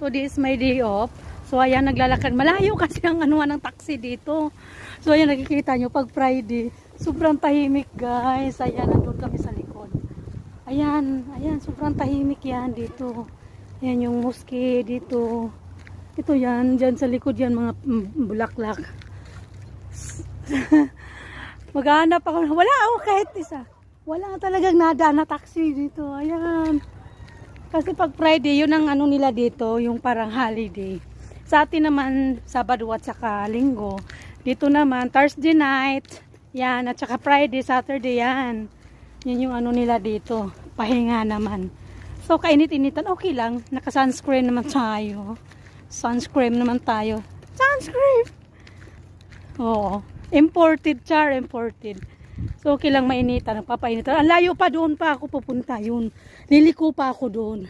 Today is my day off. So ayan, naglalakad. Malayo kasi ang anuan ng taxi dito. So ayan, nakikita nyo pag Friday. Sobrang tahimik guys. Ayan, nandun kami sa likod. Ayan, ayan, sobrang tahimik yan dito. Ayan yung mosque dito. Ito yan, dyan sa likod yan mga bulaklak. Maghanap ako. Wala ako kahit isa. Wala talagang nada na taxi dito. Ayan. Kasi pag Friday, yun ang ano nila dito, yung parang holiday. Sa atin naman, Sabado at saka Linggo. Dito naman, Thursday night. Yan, at saka Friday, Saturday yan. Yan yung ano nila dito. Pahinga naman. So, kainit-initan, okay lang. Naka-sunscreen naman tayo. Sunscreen naman tayo. Sunscreen! Oo. Imported, char, imported. So, okay lang mainitan. Nagpapainitan. Ang layo pa doon pa ako pupunta yun. Liliko pa ako doon.